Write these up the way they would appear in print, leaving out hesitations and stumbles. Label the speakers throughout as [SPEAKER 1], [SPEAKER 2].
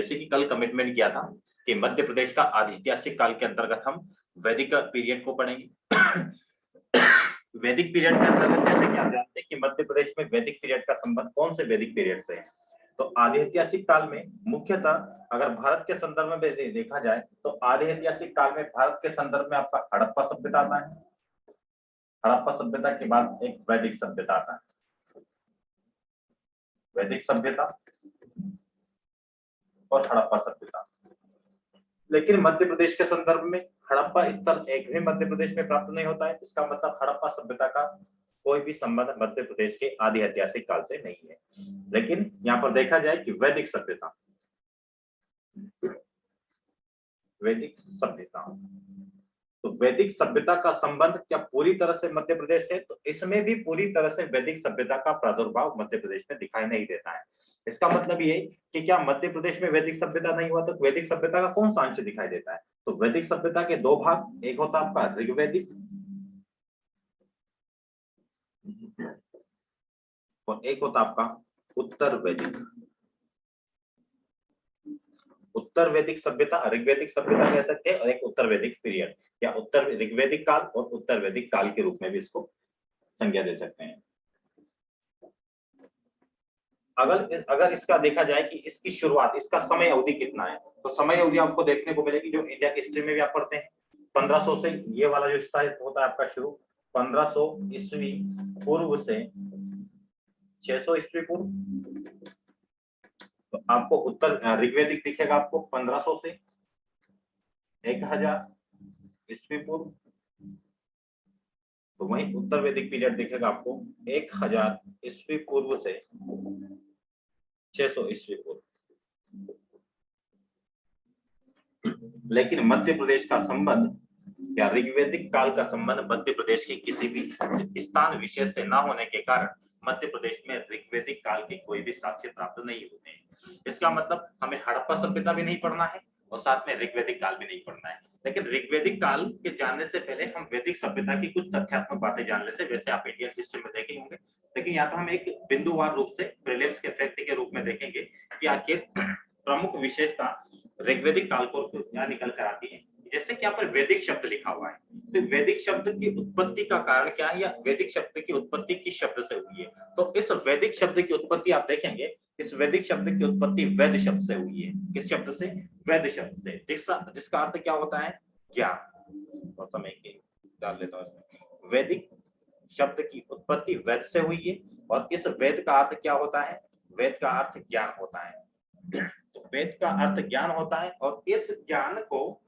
[SPEAKER 1] जैसे कि कल कमिटमेंट किया था कि मध्य प्रदेश का आधिऐतिहासिक काल के अंतर्गत हम वैदिक पीरियड को पढ़ेंगे। वैदिक पीरियड के अंतर्गत जैसे कि आप जानते हैं कि मध्य प्रदेश में वैदिक पीरियड का संबंध कौन से वैदिक पीरियड से है। तो आधिऐतिहासिक काल में मुख्यतः अगर भारत के संदर्भ में देखा जाए तो आधिऐतिहासिक काल में भारत के संदर्भ में आपका हड़प्पा सभ्यता आता है। हड़प्पा सभ्यता के बाद एक वैदिक सभ्यता आता है। वैदिक सभ्यता और हड़प्पा सभ्यता। लेकिन मध्य प्रदेश के संदर्भ में हड़प्पा स्थल एक भी मध्य प्रदेश में प्राप्त नहीं होता है। इसका मतलब हड़प्पा सभ्यता का कोई भी संबंध मध्य प्रदेश के आदि ऐतिहासिक काल से नहीं है। लेकिन यहाँ पर देखा जाए कि वैदिक सभ्यता, वैदिक सभ्यता, तो वैदिक सभ्यता का संबंध क्या पूरी तरह से मध्य प्रदेश से, तो इसमें भी पूरी तरह से वैदिक सभ्यता का प्रादुर्भाव मध्य प्रदेश में दिखाई नहीं देता है। इसका मतलब ये कि क्या मध्य प्रदेश में वैदिक सभ्यता नहीं हुआ, तो वैदिक सभ्यता का कौन सा अंश दिखाई देता है। तो वैदिक सभ्यता के दो भाग, एक होता आपका ऋग्वैदिक और एक होता आपका उत्तर वैदिक। उत्तर वैदिक सभ्यता, ऋग्वैदिक सभ्यता कह सकते हैं, और एक उत्तर वैदिक पीरियड या उत्तर ऋग्वैदिक काल और उत्तर वैदिक काल के रूप में भी इसको संज्ञा दे सकते हैं। अगर इसका देखा जाए कि इसकी शुरुआत, इसका समय अवधि कितना है, तो समय अवधि आपको देखने को मिलेगी जो इंडिया की हिस्ट्री में भी आप पढ़ते हैं 1500 से, ये वाला जो हिस्सा होता है आपका शुरू 1500 ईस्वी पूर्व से 600 ईस्वी पूर्व। तो आपको उत्तर ऋग्वैदिक दिखेगा आपको 1500 से 1000 ईस्वी पूर्व। तो वहीं उत्तर वैदिक पीरियड दिखेगा आपको 1000 ईस्वी पूर्व से 600 ईस्वी पूर्व। लेकिन मध्य प्रदेश का संबंध या ऋग्वैदिक काल का संबंध मध्य प्रदेश के किसी भी स्थान विशेष से न होने के कारण मध्य प्रदेश में ऋग्वैदिक काल के कोई भी साक्ष्य प्राप्त नहीं होते हैं। इसका मतलब हमें हड़प्पा सभ्यता भी नहीं पढ़ना है और साथ में ऋग्वैदिक काल भी नहीं पढ़ना है। लेकिन ऋग्वैदिक काल के जानने से पहले हम वैदिक सभ्यता की कुछ तथ्यात्मक बातें जान लेते हैं। वैसे आप इंडियन हिस्ट्री में देखे होंगे, लेकिन यहाँ तो हम एक बिंदुवार रूप से प्रीलिम्स के फैक्ट के रूप में देखेंगे कि आखिर प्रमुख विशेषता ऋग्वैदिक काल को यहाँ निकल कर आती है। जैसे कि यहाँ पर वैदिक शब्द लिखा हुआ है, तो वैदिक शब्द की उत्पत्ति का कारण क्या है, या वैदिक शब्द की उत्पत्ति किस शब्द से हुई है। तो इस वैदिक शब्द की उत्पत्ति आप देखेंगे, इस वैदिक शब्द की उत्पत्ति वैद शब्द से हुई है। किस शब्द से? वैद शब्द से, जिसका अर्थ क्या होता है? ज्ञान। और समय की डाल लेता हूं, वैदिक शब्द की उत्पत्ति वेद से हुई है और इस वेद का अर्थ क्या होता है? वेद का अर्थ ज्ञान होता है। तो वेद का अर्थ ज्ञान होता है और इस ज्ञान को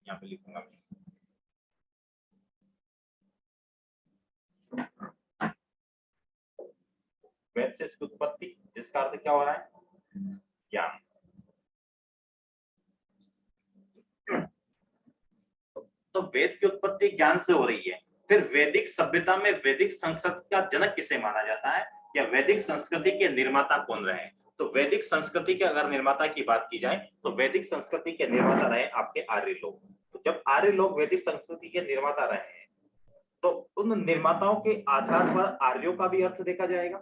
[SPEAKER 1] यहाँ पे लिखूंगा मैं, वेद से इसकी उत्पत्ति, जिसका अर्थ क्या हो रहा है? ज्ञान। तो वेद की उत्पत्ति ज्ञान से हो रही है। फिर वैदिक सभ्यता में वैदिक संस्कृति का जनक किसे माना जाता है, या वैदिक संस्कृति के निर्माता कौन रहे? तो वैदिक संस्कृति के अगर निर्माता की बात की जाए तो वैदिक संस्कृति के निर्माता रहे आपके आर्य लोग। तो जब आर्य लोग वैदिक संस्कृति के निर्माता रहे हैं तो उन निर्माताओं के आधार पर आर्यों का भी अर्थ देखा जाएगा।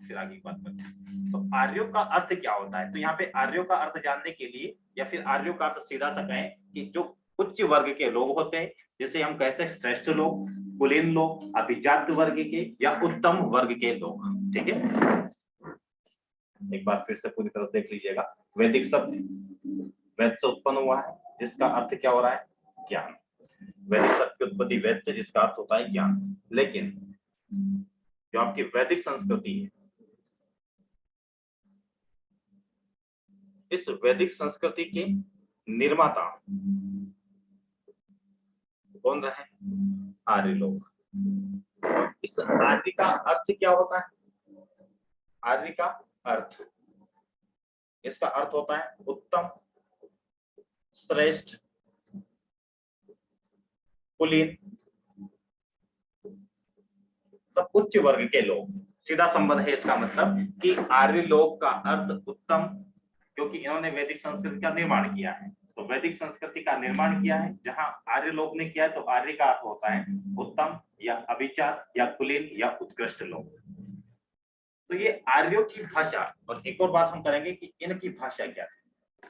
[SPEAKER 1] फिर आगे बात करते हैं। तो आर्यों का अर्थ क्या होता है? तो यहाँ पे आर्यों का अर्थ जानने के लिए, या फिर आर्यों का अर्थ सीधा सा कहें कि जो उच्च वर्ग के लोग होते हैं, जिसे हम कहते हैं श्रेष्ठ लोग, कुलीन लोग, अभिजात वर्ग के या उत्तम वर्ग के लोग। ठीक है, एक बार फिर से पूरी तरह देख लीजिएगा। वैदिक शब्द वेद से उत्पन्न हुआ है, जिसका अर्थ क्या हो रहा है? ज्ञान। वैदिक शब्द की उत्पत्ति वेद से, जिसका अर्थ होता है ज्ञान। लेकिन जो आपकी वैदिक संस्कृति है, इस वैदिक संस्कृति के निर्माता कौन रहे? आर्य लोग। इस आर्य का अर्थ क्या होता है? आर्य का अर्थ, इसका अर्थ होता है उत्तम, श्रेष्ठ, कुलीन, तो उच्च वर्ग के लोग। सीधा संबंध है इसका मतलब कि आर्य लोग का अर्थ उत्तम, क्योंकि इन्होंने वैदिक संस्कृति का निर्माण किया है। तो वैदिक संस्कृति का निर्माण किया है। जहां आर्य लोग ने किया है तो आर्य का अर्थ होता है उत्तम या अभिजात या कुलीन या उत्कृष्ट लोग। तो ये आर्यों की भाषा। और एक और बात हम करेंगे कि इनकी भाषा क्या थी।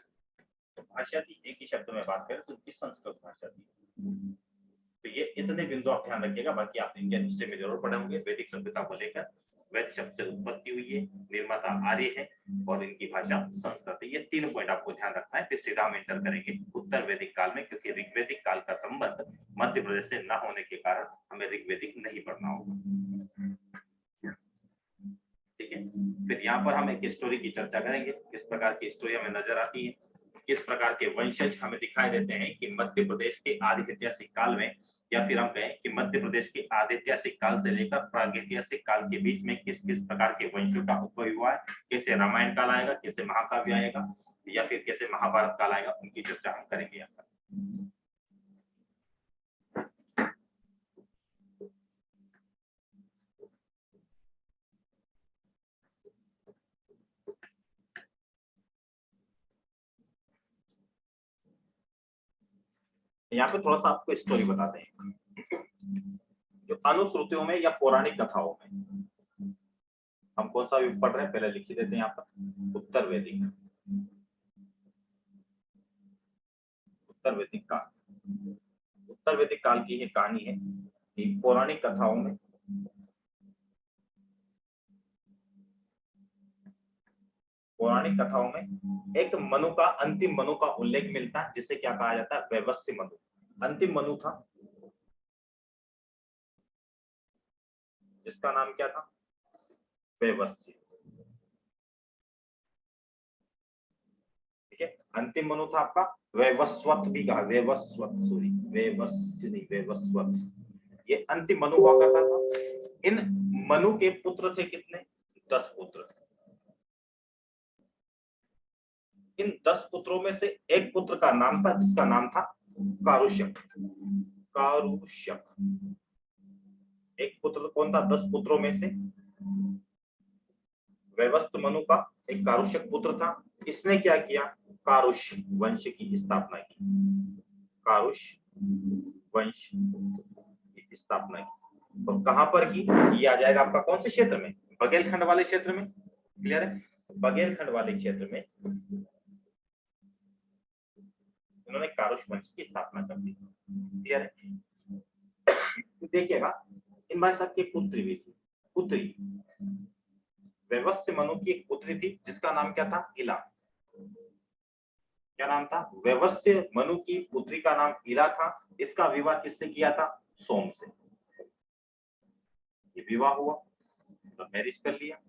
[SPEAKER 1] तो भाषा थी, एक ही शब्द में बात करें तो इनकी संस्कृत भाषा थी। तो ये इतने बिंदु आप ध्यान रखिएगा, बाकी आप इंडियन हिस्ट्री में जरूर पढ़े होंगे। वैदिक सभ्यता को लेकर वैद शब्द से उत्पत्ति हुई है, निर्माता आर्य है और इनकी भाषा संस्कृत है। ये 3 पॉइंट आपको ध्यान रखना है। फिर सीधा हम एंटर करेंगे उत्तर वैदिक काल में, क्योंकि ऋग्वैदिक काल का संबंध मध्य प्रदेश से न होने के कारण हमें ऋग्वैदिक नहीं पढ़ना होगा। ठीक है, फिर यहाँ पर हम एक स्टोरी की चर्चा करेंगे, किस प्रकार की स्टोरी हमें नजर आती है, किस प्रकार के वंशज हमें दिखाई देते हैं कि मध्य प्रदेश के आदि ऐतिहासिक काल में, या फिर हम कहें कि मध्य प्रदेश के आदि ऐतिहासिक काल से लेकर प्रागैतिहासिक काल के बीच में किस किस प्रकार के वंशों का उद्भव हुआ है, कैसे रामायण काल आएगा, कैसे महाकाव्य आएगा, या फिर कैसे महाभारत काल आएगा, उनकी चर्चा हम करेंगे यहाँ पर। यहाँ पे थोड़ा सा आपको स्टोरी बताते हैं। जो अनुश्रुतियों में या पौराणिक कथाओं में हम कौन सा युग पढ़ रहे हैं, पहले लिख ही देते हैं यहाँ पर उत्तर वैदिक। उत्तर वैदिक काल, उत्तर वैदिक काल की ये कहानी है कि पौराणिक कथाओं में एक मनु का, अंतिम मनु का उल्लेख मिलता है, जिसे क्या कहा जाता है, वैवस्य मनु। अंतिम मनु था, जिसका नाम क्या था, वैवस्य। ठीक है, अंतिम मनु था आपका वैवस्वत भी कहा, वैवस्वत, सॉरी वैवस्य नहीं, वैवस्वत। ये अंतिम मनु हुआ करता था। इन मनु के पुत्र थे कितने, 10 पुत्र। इन 10 पुत्रों में से एक पुत्र का नाम था, जिसका नाम था कारुष्यक। कारुष्यक एक पुत्र कौन था 10 पुत्रों में से, वैवस्त मनु का एक कारुष्यक पुत्र था। इसने क्या किया, कारुष्य वंश की स्थापना की। कारुष्य वंश की स्थापना की। तो कहां पर की, ये आ जाएगा आपका कौन से क्षेत्र में, बघेलखंड वाले क्षेत्र में। क्लियर है, बघेलखंड वाले क्षेत्र में उन्होंने कारुष्य वंश की स्थापना कर दी। क्लियर है, देखिएगा इन भाई साहब की पुत्री भी थी, पुत्री वैवस्य मनु की एक पुत्री थी, जिसका नाम क्या था, इला। क्या नाम था, वैवस्य मनु की पुत्री का नाम इला था। इसका विवाह किससे किया था, सोम से। ये विवाह हुआ तो मैरिज कर लिया।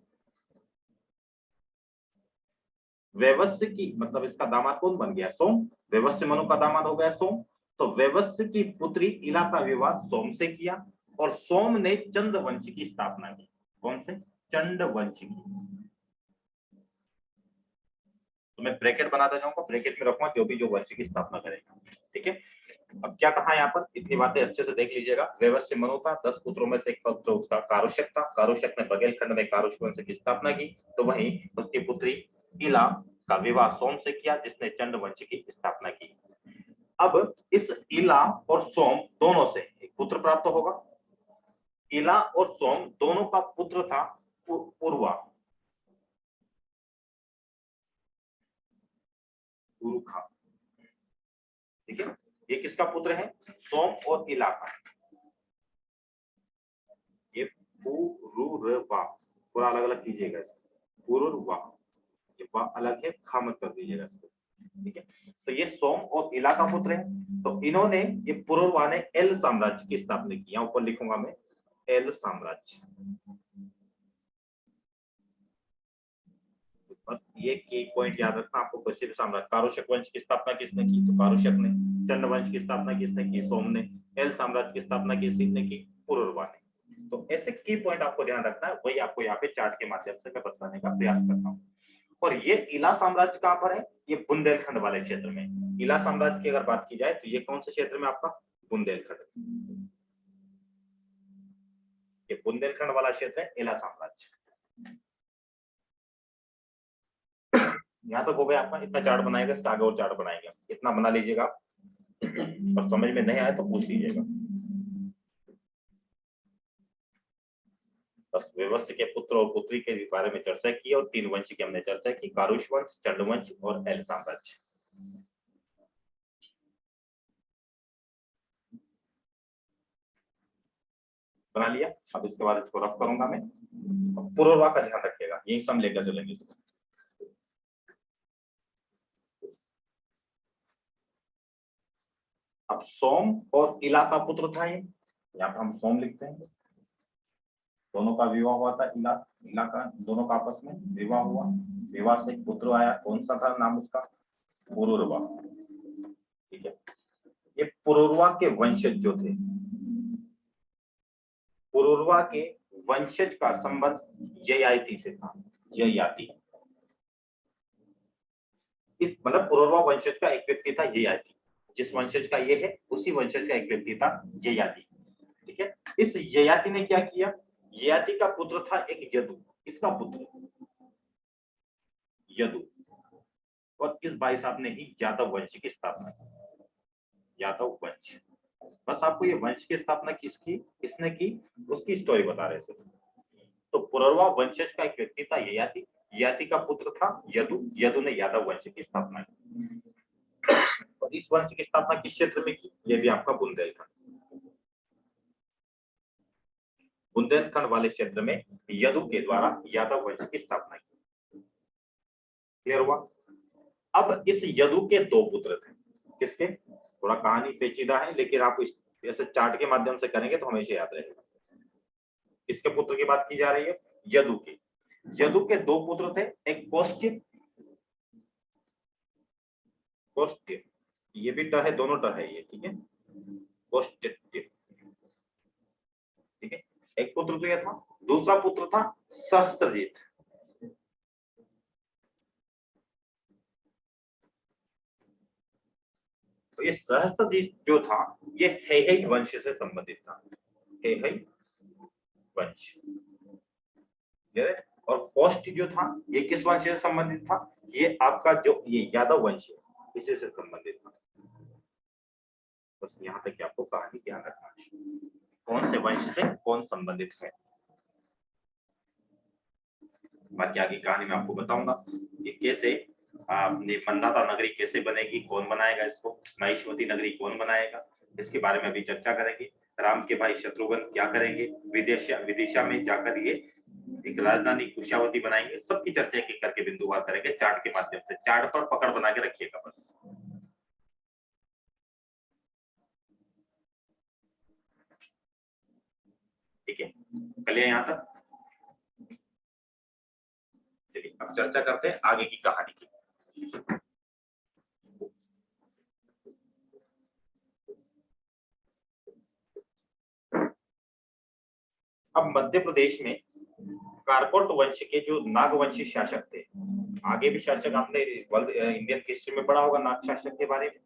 [SPEAKER 1] वैवस्य की मतलब इसका दामाद कौन बन गया, सोम। वैवस्य मनु का दामाद हो गया सोम। तो वैवस्य की पुत्री इला का विवाह सोम से किया, और सोम ने चंद वंश की स्थापना की। कौन से, चंड वंश की। तो मैं ब्रैकेट बनाता जाऊंगा, ब्रैकेट में रखूंगा जो वंश की स्थापना करेगा। ठीक है, अब क्या कहा यहाँ पर, इतनी बातें अच्छे से देख लीजिएगा। वैवस्य मनु था, 10 पुत्रों में से एक पुत्र उसका कारुष्यक था। कारुष्यक ने बघेलखंड में कारुष्य वंश की स्थापना की। तो वहीं उसकी पुत्री इला का विवाह सोम से किया, जिसने चंड वंश की स्थापना की। अब इस इला और सोम दोनों से एक पुत्र प्राप्त होगा। इला और सोम दोनों का पुत्र था उर्वा, उरुखा। ठीक है, ये किसका पुत्र है, सोम और इला का। ये पुरुरवा, पूरा अलग अलग कीजिएगा इसको, पुरुरवा, ये वा अलग है, खा मत कर दीजिएगा इसको। ठीक है, तो ये सोम और इला का पुत्र है। तो इन्होंने, ये पुरुरवा ने एल साम्राज्य की स्थापना की। यहाँ ऊपर लिखूंगा मैं, एल साम्राज्य। बस ये की पॉइंट याद रखना आपको, किसी भी साम्राज्य, कारुष्यक वंश की स्थापना किसने की, तो कारुष्यक ने। चंड वंश की स्थापना किसने की, सोम ने। एल साम्राज्य की स्थापना किसने की, पुरुरवा ने। तो ऐसे की पॉइंट आपको ध्यान रखना है, वही आपको यहाँ पे चार्ट के माध्यम से मैं बताने का प्रयास करता हूँ। और ये इला साम्राज्य कहां पर है, ये बुंदेलखंड वाले क्षेत्र में। इला साम्राज्य की अगर बात की जाए तो ये कौन से क्षेत्र में आपका, बुंदेलखंड। ये बुंदेलखंड वाला क्षेत्र है इला साम्राज्य। यहाँ तक हो गया आपका, इतना चार्ट बनाएगा, इसका आगे और चार्ट बनाएंगे, इतना बना लीजिएगा आप। और समझ में नहीं आया तो पूछ लीजिएगा। बस व्यवस्थ के पुत्र और पुत्री के बारे में चर्चा की और 3 वंश की हमने चर्चा की, कारुष वंश, चंडवंश और एल साम्राज्य। बना लिया। अब इसके बाद इसको रफ करूंगा मैं। पुरोरवा का ध्यान रखिएगा, यही सम लेकर चलेंगे। अब सोम और इला का पुत्र था ये, यहाँ पर हम सोम लिखते हैं। दोनों का विवाह हुआ था, इला इला का, दोनों का आपस में विवाह हुआ। विवाह से एक पुत्र आया, कौन सा था नाम उसका? पुरुरवा। ठीक है, ये पुरुरवा के वंशज जो थे, पुरुरवा के वंशज का संबंध ययाति से था। ययाति, इस मतलब पुरुरवा वंशज का एक व्यक्ति था ययाति, जिस वंशज का ये है उसी वंशज का एक व्यक्ति था ययाति। ठीक है, इस ययाति ने क्या किया? ययाति का पुत्र था एक यदु, इसका पुत्र यदु, और इस भाई साहब ने ही यादव वंश की स्थापना की। यादव वंश, बस आपको ये वंश की स्थापना किसकी, किसने की, उसकी स्टोरी बता रहे थे। तो पुरुरवा वंशज का एक व्यक्ति था ययाति, ययाति का पुत्र था यदु, यदु ने यादव वंश की स्थापना की। और इस वंश की स्थापना किस क्षेत्र में की? यह भी आपका बुंदेलखंड। बुंदेलखंड वाले क्षेत्र में यदु के द्वारा यादव वंश की स्थापना की। क्लियर हुआ? अब इस यदु के 2 पुत्र थे। किसके? थोड़ा कहानी पेचीदा है, लेकिन आप इस ऐसे चार्ट के माध्यम से करेंगे तो हमेशा याद रहेगा। किसके पुत्र की बात की जा रही है? यदु की। यदु के 2 पुत्र थे, एक कौष्टिक, कौष्टिक, ये भी ट है, दोनों ट है ये, ठीक है, कौष्टिक। ठीक है, एक पुत्र तो यह था, दूसरा पुत्र था सहस्त्रजीत। तो ये सहस्त्रजीत जो था ये हेहई वंश से संबंधित था। हेहई वंश। और कौष्ट जो था ये किस वंश से संबंधित था? ये आपका जो ये यादव वंश है, इसी से संबंधित था। बस यहाँ तक आपको कहानी ध्यान रखना है, कौन से वंश से कौन संबंधित है। बाकी आगे कहानी में आपको बताऊंगा कि कैसे अपनी मंदाता नगरी कैसे बनेगी, कौन बनाएगा इसको, महिष्मती नगरी कौन बनाएगा, इसके बारे में अभी चर्चा करेंगे। राम के भाई शत्रुघ्न क्या करेंगे, विदिशा में जाकर ये एक राजधानी कुशावती बनाएंगे। सबकी चर्चा एक एक करके बिंदुवार करेंगे चार्ट के माध्यम से। चार्ट पर पकड़ बना के रखिएगा बस। ठीक है, चलिए यहां तक। चलिए अब चर्चा करते हैं आगे की कहानी की। अब मध्य प्रदेश में कारकोट वंश के जो नागवंशी शासक थे, आगे भी शासक आपने इंडियन हिस्ट्री में पढ़ा होगा नाग शासक के बारे में।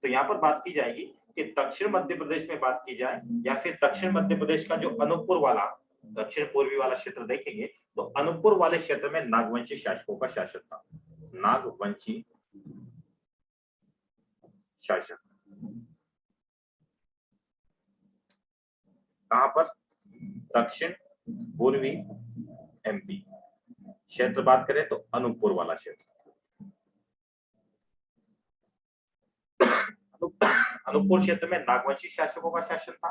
[SPEAKER 1] तो यहाँ पर बात की जाएगी कि दक्षिण मध्य प्रदेश में बात की जाए या फिर दक्षिण मध्य प्रदेश का जो अनूपपुर वाला दक्षिण पूर्वी वाला क्षेत्र देखेंगे तो अनूपपुर वाले क्षेत्र में नागवंशी शासकों का शासन था। नागवंशी शासक कहां पर? दक्षिण पूर्वी एमपी क्षेत्र बात करें तो अनूपपुर वाला क्षेत्र। अनूपपुर क्षेत्र में नागवंशी शासकों का शासन था।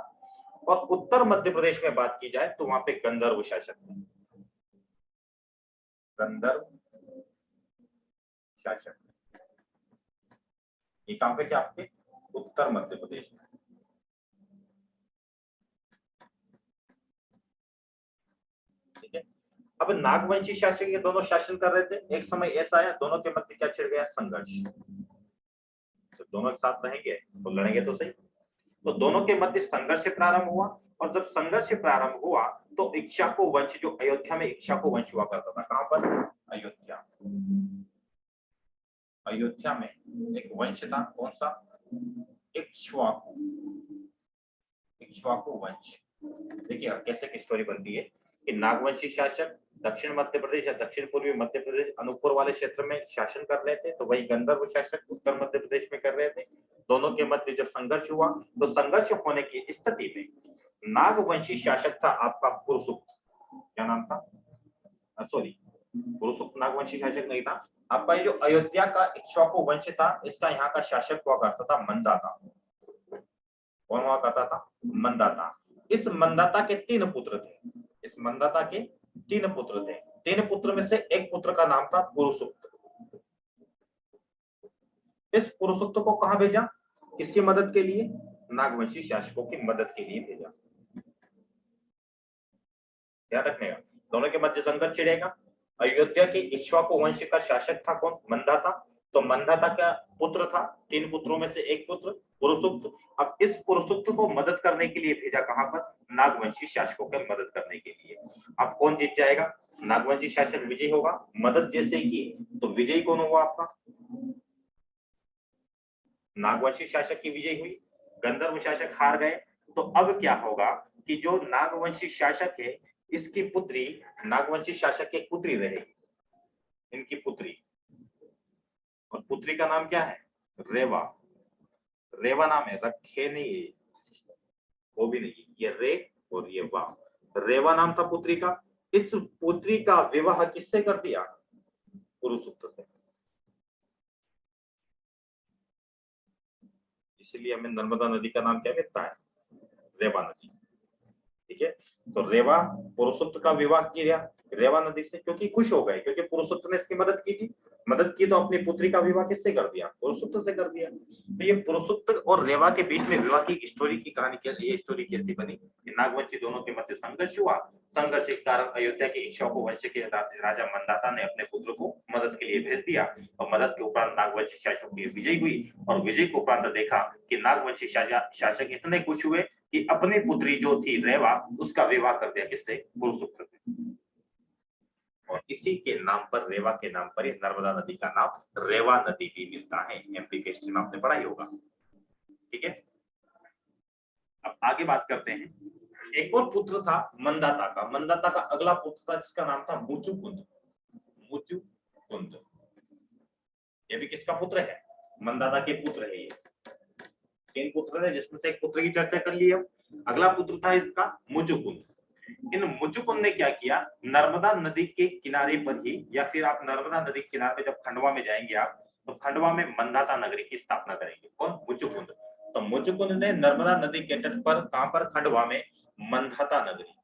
[SPEAKER 1] और उत्तर मध्य प्रदेश में बात की जाए तो वहां पे गंधर्व शासक थे। गंधर्व शासक ये कहां पे क्या? आपके उत्तर मध्य प्रदेश में। ठीक है, अब नागवंशी शासक ये दोनों शासन कर रहे थे। एक समय ऐसा आया दोनों के मध्य क्या छिड़ गया? संघर्ष। तो दोनों एक साथ रहेंगे तो लड़ेंगे तो सही। तो दोनों के मध्य संघर्ष से प्रारंभ हुआ, और जब संघर्ष से प्रारंभ हुआ तो इक्ष्वाकु वंश, जो अयोध्या में इक्ष्वाकु वंश हुआ करता था, कहां पर? अयोध्या। अयोध्या में एक वंश था, कौन सा? इक्ष्वाकु। इक्ष्वाकु वंश। देखिए कैसे की स्टोरी बनती है कि नागवंशी शासक दक्षिण मध्य प्रदेश या दक्षिण पूर्वी मध्य प्रदेश अनूपपुर वाले क्षेत्र में शासन कर रहे थे, तो वही गंधर्व शासक उत्तर मध्य प्रदेश में कर रहे थे। दोनों के मध्य जब संघर्ष हुआ तो संघर्ष होने की स्थिति में नागवंशी शासक था आपका पुरुषुक्त, क्या नाम था, सॉरी पुरुषुक्त नागवंशी शासक नहीं था आपका। ये जो अयोध्या का इक्ष्वाकु वंश था, इसका यहाँ का शासक हुआ करता था मंदाता। कौन हुआ करता था, मंदाता। इस मंदाता के 3 पुत्र थे, इस मंदाता के 3 पुत्र थे। 3 पुत्र में से एक पुत्र का नाम था पुरुषुक्त। इस पुरुषुक्त को कहां भेजा, किसकी मदद के लिए, नागवंशी शासकों की मदद के लिए भेजा। ध्यान रखने का, दोनों के मध्य संघर्ष छिड़ेगा। अयोध्या के इक्ष्वाकु वंश का शासक था कौन, मंदाता। तो मंदाता का पुत्र था, 3 पुत्रों में से एक पुत्र पुरुषुक्त। अब इस पुरुषुक्त को मदद करने के लिए भेजा कहां पर, नागवंशी शासकों की मदद करने के लिए। अब कौन जीत जाएगा, नागवंशी शासक विजय होगा। मदद जैसे की तो विजय कौन हुआ आपका, नागवंशी शासक की विजय हुई, गंधर्व शासक हार गए। तो अब क्या होगा कि जो नागवंशी शासक है, इसकी पुत्री नागवंशी शासक की पुत्री रहेगी, इनकी पुत्री। और पुत्री का नाम क्या है, रेवा। रेवा नाम है, रखे नहीं, वो भी नहीं, ये रे और ये वा। रेवा नाम था पुत्री का। इस पुत्री का विवाह किससे कर दिया, पुरुषुक्त से। इसलिए हमें नर्मदा नदी का नाम क्या मिलता है, रेवा नदी। ठीक है, तो रेवा पुरुषोत्त का विवाह किया रेवा नदी से, क्योंकि खुश हो गए, क्योंकि पुरुषोत्त ने इसकी मदद की थी। मदद की तो अपनी पुत्री का विवाह किससे कर दिया, पुरुषोत्त से कर दिया। तो ये पुरुषोत्त और रेवा के बीच में विवाह की स्टोरी की कहानी क्या, ये स्टोरी कैसी बनी, नागवंशी दोनों के मध्य संघर्ष हुआ। संघर्ष के कारण अयोध्या के इक्ष्वाकु वंश के राजा मंदाता ने अपने पुत्र को मदद के लिए भेज दिया, और मदद के उपरांत नागवंशी शासकों की विजय हुई। और विजय के उपरांत देखा कि नागवंशी शासक इतने खुश हुए कि अपनी पुत्री जो थी रेवा, उसका विवाह कर दिया किससे, पुरुषुक्त से। और इसी के नाम पर, रेवा के नाम पर, नर्मदा नदी का नाम रेवा नदी भी मिलता है। एमपी के हिस्ट्री में आपने पढ़ा ही होगा। ठीक है, अब आगे बात करते हैं। एक और पुत्र था मंदाता का। मंदाता का अगला पुत्र था जिसका नाम था मुचुकुंद। मुचुकुंद ये भी किसका पुत्र है, मंदाता के पुत्र है। ये 3 पुत्र थे, जिसमें से एक पुत्र की चर्चा कर ली। अगला पुत्र था इसका मुचुकुंद। इन मुचुकुंद ने क्या किया, नर्मदा नदी के किनारे पर ही, या फिर आप नर्मदा नदी के किनारे पे जब खंडवा में जाएंगे आप, तो खंडवा में मंदाता नगरी की स्थापना करेंगे। कौन, मुचुकुंद। तो मुचुकुंद ने नर्मदा नदी के तट पर, कहां पर, खंडवा में मंदाता नगरी,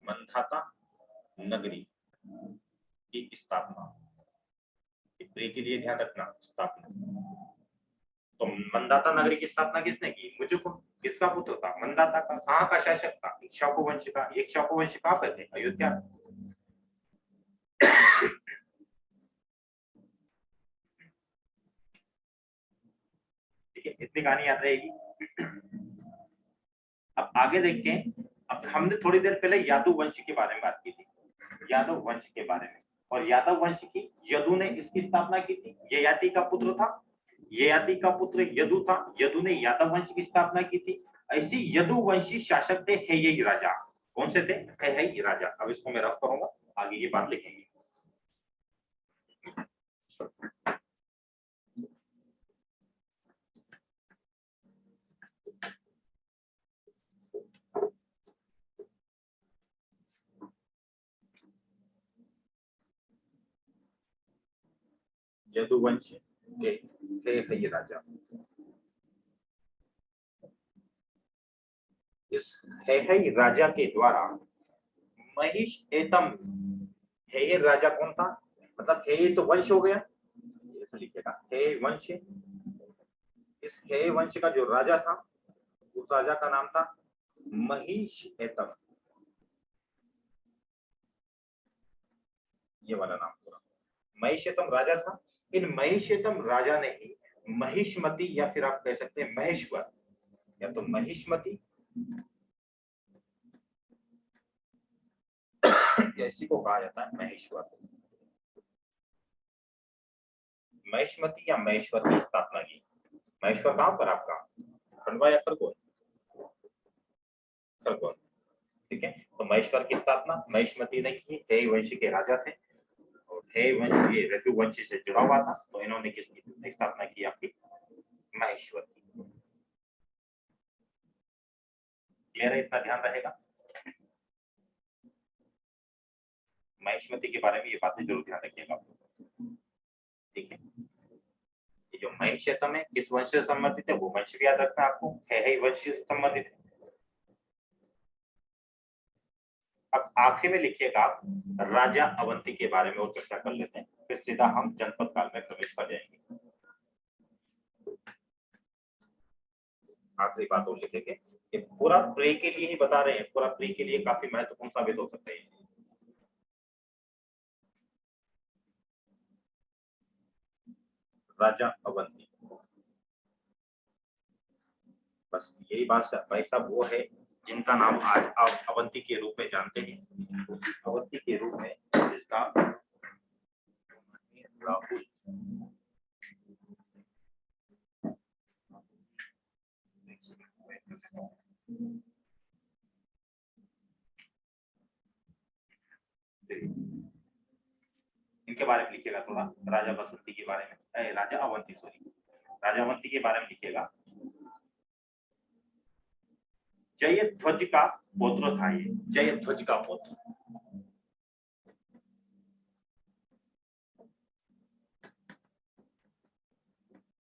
[SPEAKER 1] मंदाता नगरी की स्थापना। के लिए ध्यान रखना, स्थापना। तो मंदाता नगरी की स्थापना किसने की, मुचुकुंद। किसका पुत्र था, मंदाता का। कहां का शासक था, इक्ष्वाकु वंश का। इक्ष्वाकु वंश कहां पर थे, अयोध्या। ठीक है, इतनी कहानी याद रहेगी। अब आगे देखते हैं। अब हमने थोड़ी देर पहले यादव वंश के बारे में बात की थी, यादव वंश के बारे में। और यादव वंश की यदु ने इसकी स्थापना की थी। ययाति का पुत्र था, ययाति का पुत्र यदु था। यदु ने यादव वंश की स्थापना की थी। ऐसी यदुवंशी शासक थे हेयई राजा। कौन से थे, हेयई राजा। अब इसको मैं रफ करूंगा, आगे ये बात लिखेंगे। यदुवंश के हेयई राजा। इस हेयई राजा के द्वारा महिष एतम, हेयई राजा कौन था, मतलब हेयई तो वंश हो गया, ऐसा लिखेगा, हेयई वंश। इस हेयई वंश का जो राजा था, उस राजा का नाम था महिष एतम। ये वाला नाम पूरा, महिषेतम राजा था। इन महिषेतम राजा ने ही महिष्मति, या फिर आप कह सकते हैं महेश्वर, या तो महिष्मति या इसी को कहा जाता है महेश्वर, महिष्मति या महेश्वर की स्थापना की। महेश्वर कहां पर आपका, खंडवा या खरगोन, खरगोन। ठीक है। तो महेश्वर की स्थापना महिष्मति ने की, हेय वंश के राजा थे और हेय वंश ये रघुवंशी से जुड़ा हुआ था, तो इन्होंने किसकी स्थापना की? आपकी महेश्वर की। क्लियर है? इतना ध्यान रहेगा। महिष्मति के बारे में ये बातें जरूर ध्यान रखिएगा, ठीक है। ये जो महिषतम है किस वंश से संबंधित है वो वंश भी याद रखना आपको, हेय वंश से संबंधित है। अब आखिरी में लिखिएगा आप राजा अवंती के बारे में और चर्चा कर लेते हैं, फिर सीधा हम जनपद काल में प्रवेश कर जाएंगे। आखिरी बात और लिखेंगे, ये पूरा प्रे के लिए ही बता रहे हैं, पूरा प्रे के लिए काफी महत्वपूर्ण साबित हो सकता है। राजा अवंती, बस यही बात भाई साहब वो है जिनका नाम आज आप अवंती के रूप में जानते हैं, अवंती के रूप में जिसका राहुल इनके बारे में लिखिएगा थोड़ा, राजा बसंती के बारे में, राजा अवंती सॉरी, राजा अवंती के बारे में लिखिएगा। जयध्वज का पुत्र था ये, जयध्वज का पुत्र।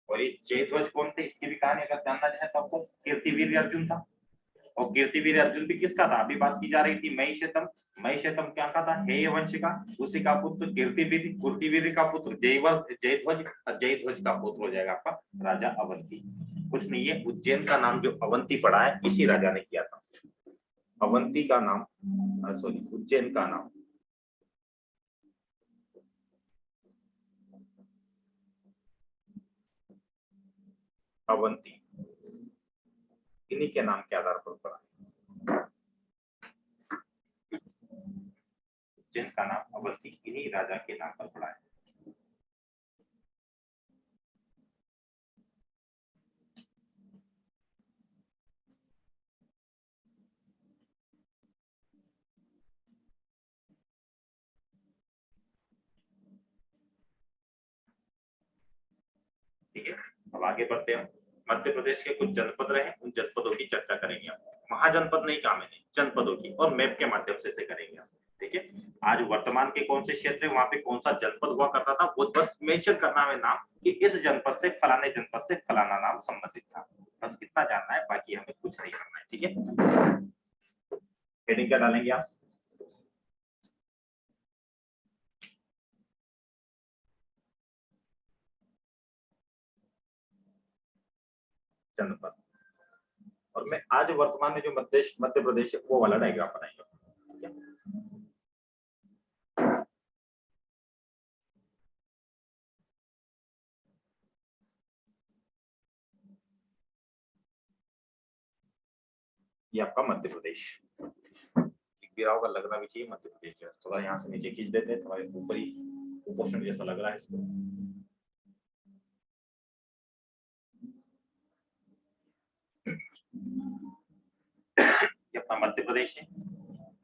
[SPEAKER 1] और ये जयध्वज कौन थे इसकी भी कहानी अगर जानना चाहे तो आपको कीर्तिवीर अर्जुन था, और कीर्तिवीर अर्जुन भी किसका था? अभी बात की जा रही थी महिषतम, महिषतम क्या का था? हेय वंश का, उसी का पुत्र कीर्तिवीर, कीर्तिवीर का पुत्र जयध्वज, जयध्वज का पुत्र हो जाएगा आपका राजा अवंती। कुछ नहीं है, उज्जैन का नाम जो अवंती पड़ा है इसी राजा ने किया था। अवंती का नाम सॉरी उज्जैन का नाम अवंती इन्हीं के नाम के आधार पर पड़ा, उज्जैन का नाम अवंती इन्हीं राजा के नाम पर पड़ा है। ठीक है, अब आगे बढ़ते हैं। मध्य प्रदेश के कुछ जनपद रहे, उन जनपदों की चर्चा करेंगे आप। महाजनपद नहीं कहा मैंने, जनपदों की, और मैप के माध्यम से करेंगे आप। ठीक है, आज वर्तमान के कौन से क्षेत्र है, वहां पे कौन सा जनपद हुआ करता था, वो बस मेंशन करना है नाम कि इस जनपद से फलाने जनपद से फलाना नाम संबंधित था, बस इतना जानना है, बाकी हमें कुछ नहीं करना है। ठीक है, हेडिंग क्या डालेंगे आप? जनपद। और मैं आज वर्तमान में जो मध्य प्रदेश है वो वाला डायग्राम बनाएंगे। ये आपका मध्य प्रदेश दिख भी रहा होगा, लगना भी चाहिए मध्य प्रदेश है। थोड़ा यहाँ से नीचे खींच देते हैं, थोड़ा ऊपरी पोर्शन जैसा लग रहा है इसको। ये अपना मध्य प्रदेश है।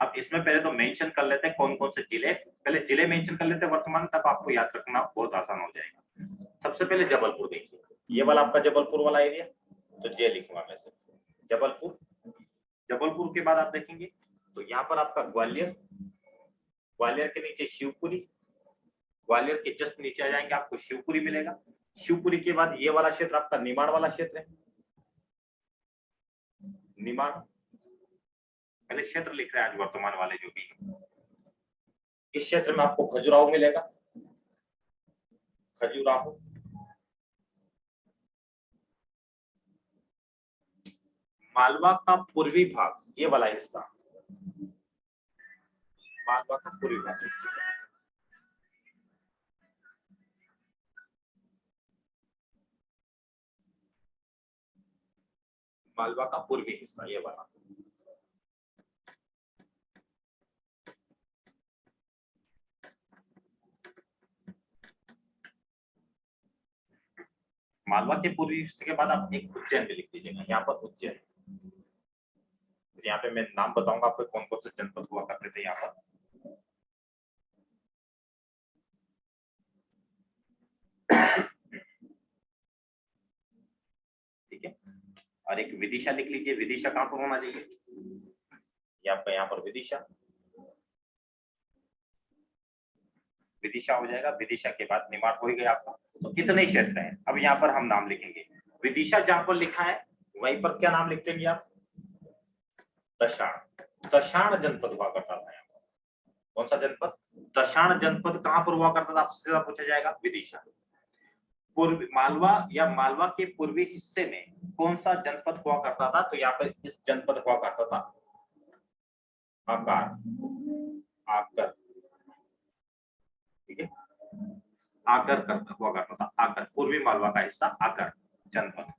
[SPEAKER 1] अब इसमें पहले तो मेंशन कर लेते हैं कौन कौन से जिले, पहले जिले मेंशन कर लेते हैं वर्तमान, तब आपको याद रखना बहुत आसान हो जाएगा। सबसे पहले जबलपुर देखिए, ये वाला आपका जबलपुर वाला एरिया, तो जे लिखूंगा मैं से जबलपुर। जबलपुर के बाद आप देखेंगे तो यहाँ पर आपका ग्वालियर, ग्वालियर के नीचे शिवपुरी, ग्वालियर के जस्ट नीचे आ जाएंगे आपको शिवपुरी मिलेगा। शिवपुरी के बाद ये वाला क्षेत्र आपका निमाड़ वाला क्षेत्र है, निमाड़ पहले क्षेत्र लिख रहे हैं आज वर्तमान वाले जो भी। इस क्षेत्र में आपको खजुराहो मिलेगा, खजुराहो। मालवा का पूर्वी भाग, ये वाला हिस्सा, मालवा का पूर्वी भाग, मालवा का पूर्वी हिस्सा ये वाला। मालवा के पूर्वी हिस्से के बाद आप एक उज्जैन भी लिख दीजिएगा, यहाँ पर उज्जैन, यहाँ पे मैं नाम बताऊंगा आपको कौन कौन से जनपद हुआ करते थे यहाँ पर। ठीक है, और एक विदिशा लिख लीजिए। विदिशा कहां पर होना चाहिए? यहाँ पर विदिशा, विदिशा हो जाएगा। विदिशा के बाद निमाड़ हो गया आपका। तो कितने क्षेत्र हैं? अब यहाँ पर हम नाम लिखेंगे। विदिशा जहां पर लिखा है वहीं पर क्या नाम लिख देंगे आप? दशाण। दशाण जनपद हुआ करता था यहाँ पर। कौन सा जनपद? दशाण जनपद कहां पर हुआ करता था? आपसे सीधा पूछा जाएगा। विदिशा। पूर्वी मालवा या मालवा के पूर्वी हिस्से में कौन सा जनपद हुआ करता था? तो यहाँ पर इस जनपद हुआ करता था आकार, आकर। ठीक है, आकर करता हुआ करता था। आकर, पूर्वी मालवा का हिस्सा आकर जनपद।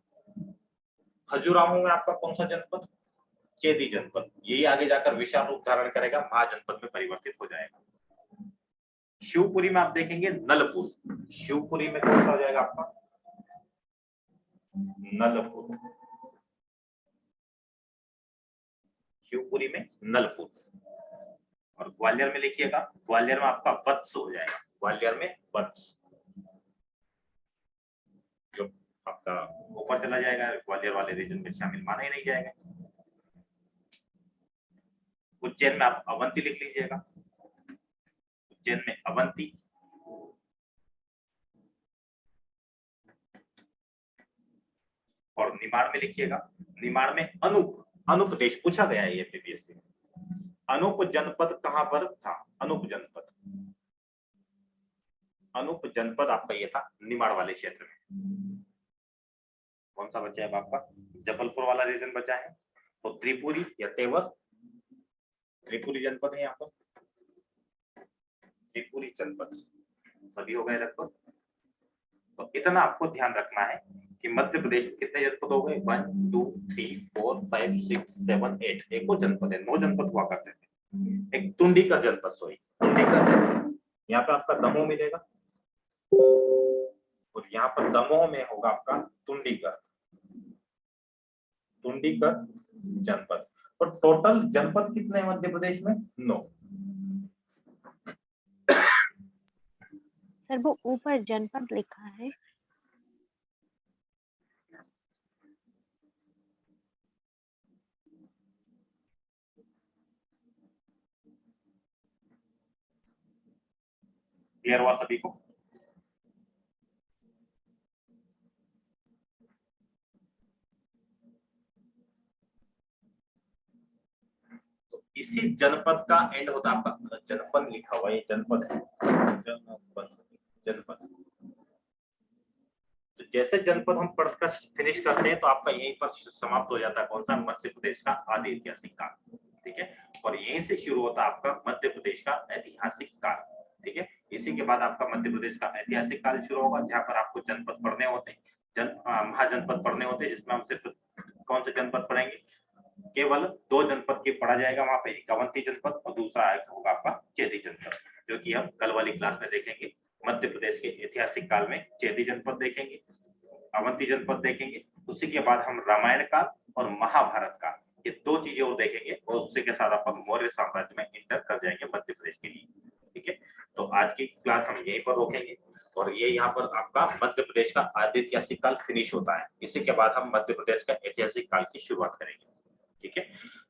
[SPEAKER 1] खजुराहो में आपका कौन सा जनपद? चेदी जनपद। यही आगे जाकर विशाल रूप धारण करेगा, महाजनपद में परिवर्तित हो जाएगा। शिवपुरी में आप देखेंगे नलपुर। शिवपुरी में कौन सा हो जाएगा आपका? नलपुर। शिवपुरी में नलपुर। और ग्वालियर में लिखिएगा, ग्वालियर में आपका वत्स हो जाएगा। ग्वालियर में वत्स, जो आपका ऊपर चला जाएगा, ग्वालियर वाले रीजन में शामिल माना ही नहीं जाएगा। उज्जैन में आप अवंती लिख लीजिएगा। उज्जैन में अवंती। और निमाड़ में लिखिएगा, निमाड़ में अनूप। अनूप देश पूछा गया है ये एमपीपीएससी में। अनूप जनपद कहां पर था? अनूप जनपद, अनूप जनपद आपका ये था निमाड़ वाले क्षेत्र में। कौन सा बचा है आपका? जबलपुर वाला रीजन बचा है। तो त्रिपुरी या तेवर, त्रिपुरी जनपद है यहाँ पर। त्रिपुरी जनपद सभी हो गए लगभग। तो इतना आपको ध्यान रखना है कि मध्य प्रदेश में कितने जनपद हो गए? 1 2 3 4 5 6 7 8। एक और जनपद है, 9 जनपद हुआ करते थे। एक टुंडीकर जनपद, सॉरी टुंडीकर। यहाँ पे आपका दमोह मिलेगा और यहाँ पर दमोह में होगा आपका टुंडीकर, टुंडीकर जनपद। और टोटल जनपद कितने हैं मध्य प्रदेश में? 9।
[SPEAKER 2] सर वो ऊपर जनपद लिखा है।
[SPEAKER 1] क्लियर हुआ सभी को? तो इसी जनपद का एंड होता है आपका, जनपद लिखा हुआ, ये जनपद है, जनपद, जनपद। तो जैसे जनपद हम पढ़कर फिनिश करते हैं तो आपका यहीं पर समाप्त हो जाता है। कौन सा? मध्य प्रदेश का आदि ऐतिहासिक काल। ठीक है, और यहीं से शुरू होता है आपका मध्य प्रदेश का ऐतिहासिक काल। ठीक है, इसी के बाद आपका मध्य प्रदेश का ऐतिहासिक काल शुरू होगा, जहां पर आपको जनपद पढ़ने होते हैं, महाजनपद पढ़ने होते हैं, जिसमें हम सिर्फ कौन से जनपद पढ़ेंगे? केवल 2 जनपद की पढ़ा जाएगा वहां पे, एक अवंती जनपद और दूसरा होगा आपका चेदी जनपद, जो कि हम कल वाली क्लास में देखेंगे। मध्य प्रदेश के ऐतिहासिक काल में चेदी जनपद देखेंगे, अवंती जनपद देखेंगे। उसी के बाद हम रामायण काल और महाभारत काल, ये 2 चीजें और देखेंगे, और उसी के साथ अपन मौर्य साम्राज्य में इंटर कर जाएंगे मध्य प्रदेश के लिए। ठीक है, तो आज की क्लास हम यहीं पर रोकेंगे, और ये यहाँ पर आपका मध्य प्रदेश का आदि ऐतिहासिक काल फिनिश होता है। इसी के बाद हम मध्य प्रदेश का ऐतिहासिक काल की शुरुआत करेंगे। ठीक है,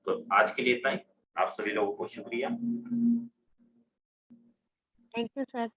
[SPEAKER 1] तो आज के लिए इतना ही। आप सभी लोगों को शुक्रिया।
[SPEAKER 2] Thank you sir.